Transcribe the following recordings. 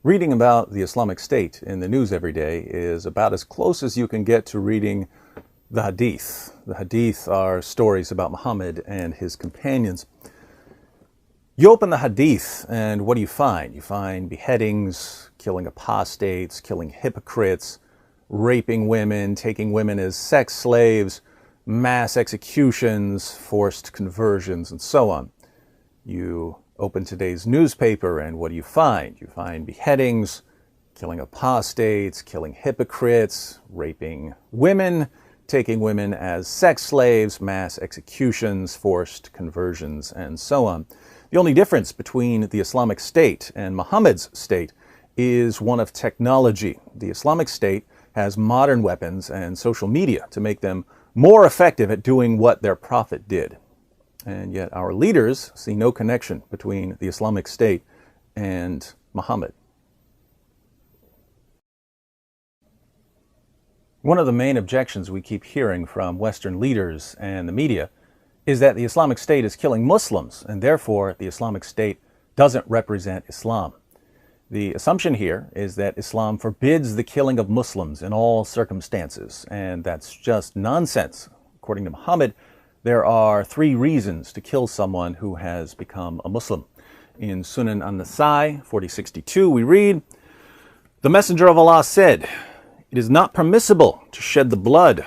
Reading about the Islamic State in the news every day is about as close as you can get to reading the Hadith. The Hadith are stories about Muhammad and his companions. You open the Hadith and what do you find? You find beheadings, killing apostates, killing hypocrites, raping women, taking women as sex slaves, mass executions, forced conversions, and so on. You open today's newspaper and what do you find? You find beheadings, killing apostates, killing hypocrites, raping women, taking women as sex slaves, mass executions, forced conversions, and so on. The only difference between the Islamic State and Muhammad's state is one of technology. The Islamic State has modern weapons and social media to make them more effective at doing what their prophet did. And yet our leaders see no connection between the Islamic State and Muhammad. One of the main objections we keep hearing from Western leaders and the media is that the Islamic State is killing Muslims, and therefore the Islamic State doesn't represent Islam. The assumption here is that Islam forbids the killing of Muslims in all circumstances, and that's just nonsense. According to Muhammad, there are 3 reasons to kill someone who has become a Muslim. In Sunan an-Nasai 4062 we read, "The Messenger of Allah said, 'It is not permissible to shed the blood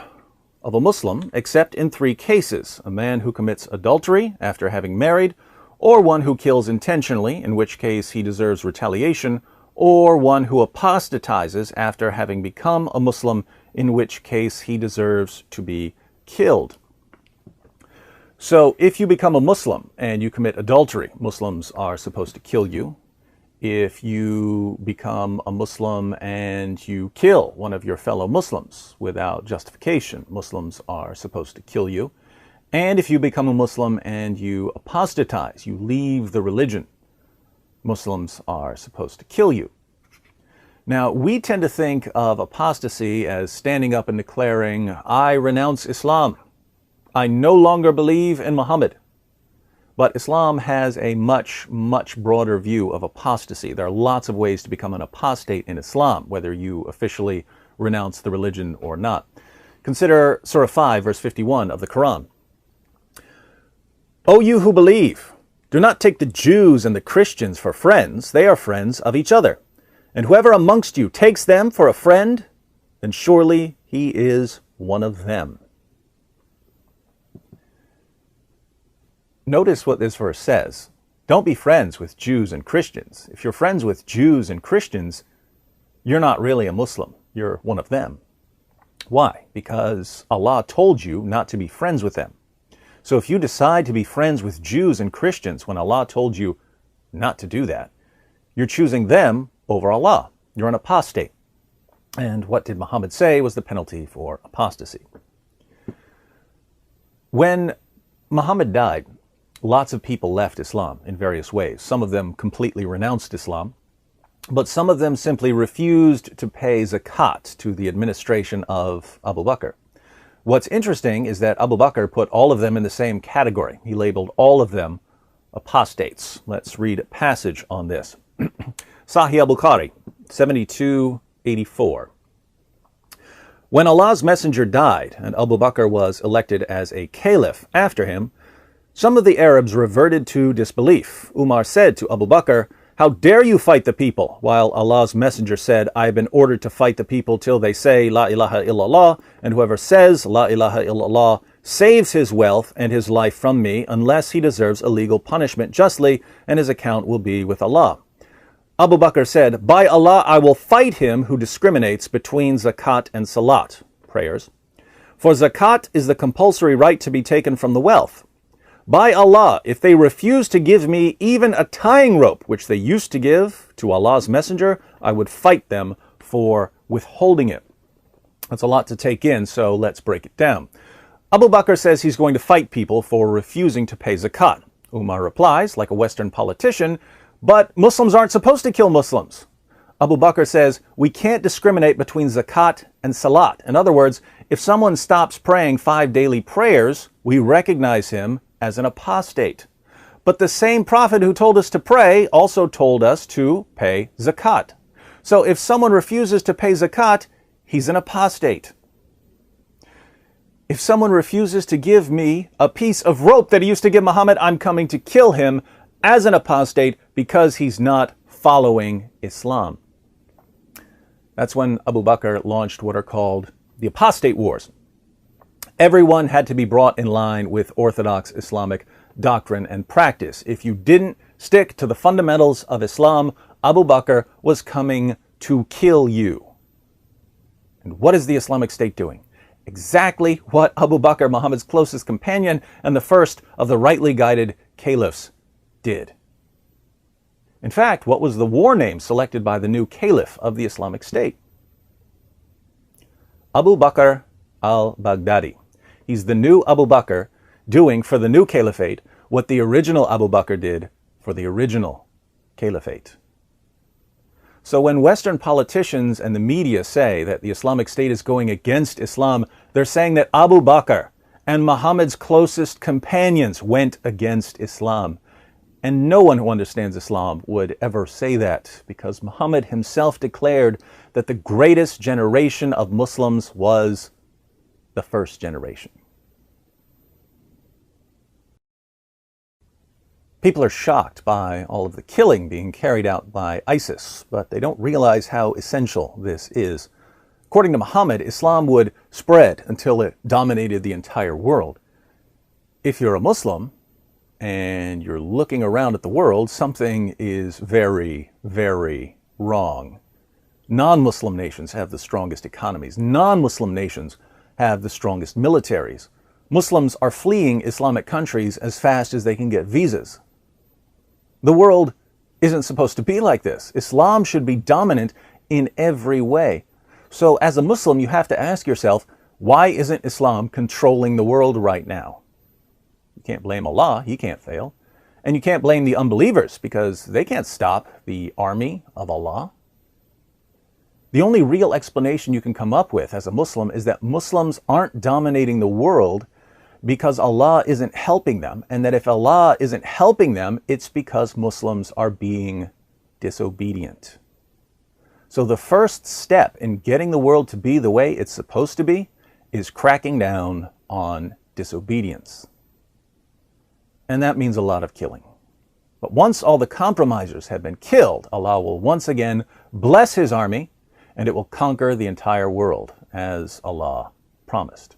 of a Muslim except in 3 cases, a man who commits adultery after having married, or one who kills intentionally, in which case he deserves retaliation, or one who apostatizes after having become a Muslim, in which case he deserves to be killed.'" So if you become a Muslim and you commit adultery, Muslims are supposed to kill you. If you become a Muslim and you kill one of your fellow Muslims without justification, Muslims are supposed to kill you. And if you become a Muslim and you apostatize, you leave the religion, Muslims are supposed to kill you. Now, we tend to think of apostasy as standing up and declaring, "I renounce Islam. I no longer believe in Muhammad." But Islam has a much, much broader view of apostasy. There are lots of ways to become an apostate in Islam, whether you officially renounce the religion or not. Consider Surah 5, verse 51 of the Quran. "O you who believe, do not take the Jews and the Christians for friends. They are friends of each other. And whoever amongst you takes them for a friend, then surely he is one of them." Notice what this verse says. Don't be friends with Jews and Christians. If you're friends with Jews and Christians, you're not really a Muslim. You're one of them. Why? Because Allah told you not to be friends with them. So if you decide to be friends with Jews and Christians when Allah told you not to do that, you're choosing them over Allah. You're an apostate. And what did Muhammad say was the penalty for apostasy? When Muhammad died, lots of people left Islam in various ways. Some of them completely renounced Islam, but some of them simply refused to pay zakat to the administration of Abu Bakr. What's interesting is that Abu Bakr put all of them in the same category. He labeled all of them apostates. Let's read a passage on this. Sahih al-Bukhari, 7284. "When Allah's messenger died and Abu Bakr was elected as a caliph after him, some of the Arabs reverted to disbelief. Umar said to Abu Bakr, 'How dare you fight the people?' While Allah's messenger said, 'I have been ordered to fight the people till they say La ilaha illallah, and whoever says La ilaha illallah saves his wealth and his life from me, unless he deserves a legal punishment justly, and his account will be with Allah.' Abu Bakr said, 'By Allah, I will fight him who discriminates between zakat and salat,' prayers. 'For zakat is the compulsory right to be taken from the wealth. By Allah, if they refuse to give me even a tying rope, which they used to give to Allah's messenger, I would fight them for withholding it." That's a lot to take in, so let's break it down. Abu Bakr says he's going to fight people for refusing to pay zakat. Umar replies, like a Western politician, "But Muslims aren't supposed to kill Muslims." Abu Bakr says, "We can't discriminate between zakat and salat." In other words, if someone stops praying 5 daily prayers, we recognize him as an apostate. But the same prophet who told us to pray also told us to pay zakat. So if someone refuses to pay zakat, he's an apostate. If someone refuses to give me a piece of rope that he used to give Muhammad, I'm coming to kill him as an apostate because he's not following Islam. That's when Abu Bakr launched what are called the apostate wars. Everyone had to be brought in line with orthodox Islamic doctrine and practice. If you didn't stick to the fundamentals of Islam, Abu Bakr was coming to kill you. And what is the Islamic State doing? Exactly what Abu Bakr, Muhammad's closest companion and the first of the rightly guided caliphs, did. In fact, what was the war name selected by the new caliph of the Islamic State? Abu Bakr al-Baghdadi. He's the new Abu Bakr doing for the new caliphate what the original Abu Bakr did for the original caliphate. So when Western politicians and the media say that the Islamic State is going against Islam, they're saying that Abu Bakr and Muhammad's closest companions went against Islam. And no one who understands Islam would ever say that, because Muhammad himself declared that the greatest generation of Muslims was the first generation. People are shocked by all of the killing being carried out by ISIS, but they don't realize how essential this is. According to Muhammad, Islam would spread until it dominated the entire world. If you're a Muslim and you're looking around at the world, something is very, very wrong. Non-Muslim nations have the strongest economies. Non-Muslim nations have the strongest militaries. Muslims are fleeing Islamic countries as fast as they can get visas. The world isn't supposed to be like this. Islam should be dominant in every way. So as a Muslim, you have to ask yourself, why isn't Islam controlling the world right now? You can't blame Allah, he can't fail. And you can't blame the unbelievers because they can't stop the army of Allah. The only real explanation you can come up with as a Muslim is that Muslims aren't dominating the world because Allah isn't helping them, and that if Allah isn't helping them, it's because Muslims are being disobedient. So the first step in getting the world to be the way it's supposed to be is cracking down on disobedience. And that means a lot of killing. But once all the compromisers have been killed, Allah will once again bless his army, and it will conquer the entire world, as Allah promised.